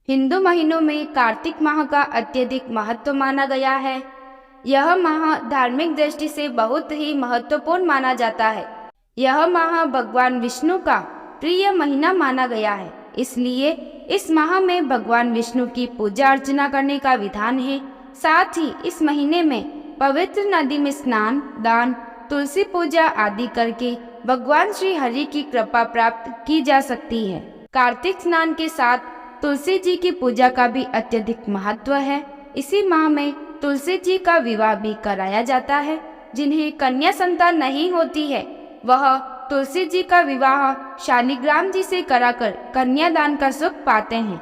हिंदू महीनों में कार्तिक माह का अत्यधिक महत्व माना गया है। यह माह धार्मिक दृष्टि से बहुत ही महत्वपूर्ण माना जाता है। यह माह भगवान विष्णु का प्रिय महीना माना गया है, इसलिए इस माह में भगवान विष्णु की पूजा अर्चना करने का विधान है। साथ ही इस महीने में पवित्र नदी में स्नान, दान, तुलसी पूजा आदि करके भगवान श्री हरि की कृपा प्राप्त की जा सकती है। कार्तिक स्नान के साथ तुलसी जी की पूजा का भी अत्यधिक महत्व है। इसी माह में तुलसी जी का विवाह भी कराया जाता है। जिन्हें कन्या संतान नहीं होती है, वह तुलसी जी का विवाह शालिग्राम जी से कराकर कन्यादान का सुख पाते हैं।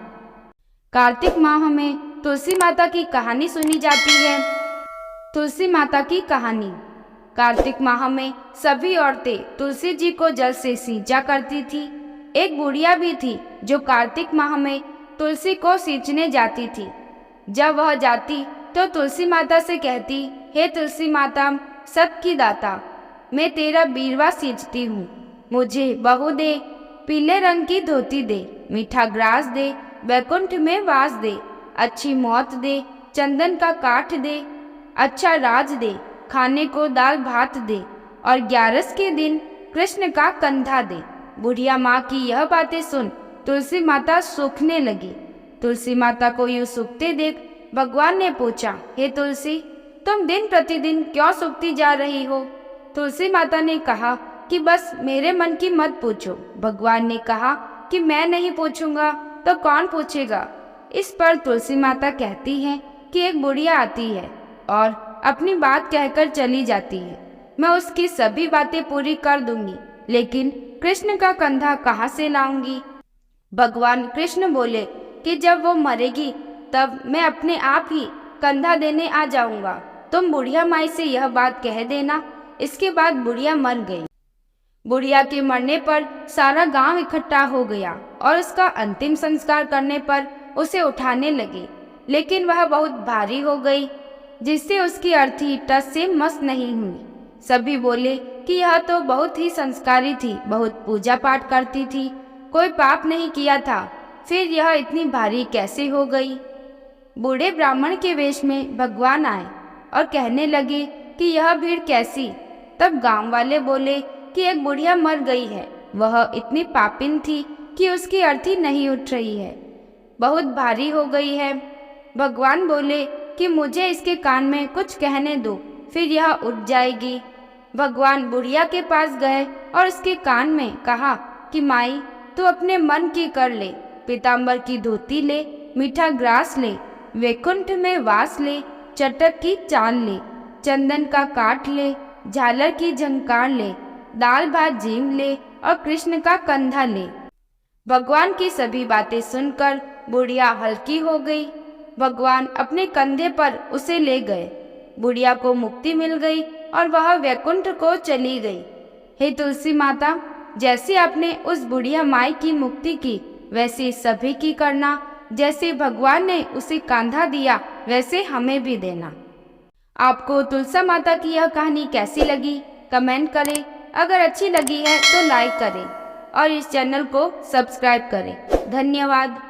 कार्तिक माह में तुलसी माता की कहानी सुनी जाती है। तुलसी माता की कहानी। कार्तिक माह में सभी औरतें तुलसी जी को जल से सींचा करती थी। एक बुढ़िया भी थी जो कार्तिक माह में तुलसी को सींचने जाती थी। जब वह जाती तो तुलसी माता से कहती, हे तुलसी माता, सत की दाता, मैं तेरा बीरवा सींचती हूँ, मुझे बहू दे, पीले रंग की धोती दे, मीठा ग्रास दे, वैकुंठ में वास दे, अच्छी मौत दे, चंदन का काठ दे, अच्छा राज दे, खाने को दाल भात दे, और 11 के दिन कृष्ण का कंधा दे। बुढ़िया माँ की यह बातें सुन तुलसी माता सूखने लगी। तुलसी माता को यूं सूखते देख भगवान ने पूछा, हे तुलसी, तुम दिन प्रतिदिन क्यों सूखती जा रही हो? तुलसी माता ने कहा कि बस मेरे मन की मत पूछो। भगवान ने कहा कि मैं नहीं पूछूंगा तो कौन पूछेगा? इस पर तुलसी माता कहती हैं कि एक बुढ़िया आती है और अपनी बात कहकर चली जाती है। मैं उसकी सभी बातें पूरी कर दूंगी, लेकिन कृष्ण का कंधा कहाँ से लाऊंगी? भगवान कृष्ण बोले कि जब वो मरेगी तब मैं अपने आप ही कंधा देने आ जाऊंगा। तुम बुढ़िया माई से यह बात कह देना। इसके बाद बुढ़िया मर गई। बुढ़िया के मरने पर सारा गांव इकट्ठा हो गया और उसका अंतिम संस्कार करने पर उसे उठाने लगे, लेकिन वह बहुत भारी हो गई, जिससे उसकी अर्थी टस से मस नहीं हुई। सभी बोले कि यह तो बहुत ही संस्कारी थी, बहुत पूजा पाठ करती थी, कोई पाप नहीं किया था, फिर यह इतनी भारी कैसे हो गई? बूढ़े ब्राह्मण के वेश में भगवान आए और कहने लगे कि यह भीड़ कैसी? तब गांव वाले बोले कि एक बुढ़िया मर गई है, वह इतनी पापिन थी कि उसकी अर्थी नहीं उठ रही है, बहुत भारी हो गई है। भगवान बोले कि मुझे इसके कान में कुछ कहने दो, फिर यह उठ जाएगी। भगवान बुढ़िया के पास गए और उसके कान में कहा कि माई, तू अपने मन की कर ले, पीताम्बर की धोती ले, मीठा ग्रास ले, वैकुंठ में वास ले, चटक की चाल ले, चंदन का काठ ले, झालर की झंकार ले, दाल भात जीम ले और कृष्ण का कंधा ले। भगवान की सभी बातें सुनकर बुढ़िया हल्की हो गई। भगवान अपने कंधे पर उसे ले गए। बुढ़िया को मुक्ति मिल गई और वह वैकुंठ को चली गई। हे तुलसी माता, जैसे आपने उस बुढ़िया माई की मुक्ति की, वैसे सभी की करना। जैसे भगवान ने उसे कंधा दिया, वैसे हमें भी देना। आपको तुलसी माता की यह कहानी कैसी लगी? कमेंट करें। अगर अच्छी लगी है तो लाइक करें और इस चैनल को सब्सक्राइब करें। धन्यवाद।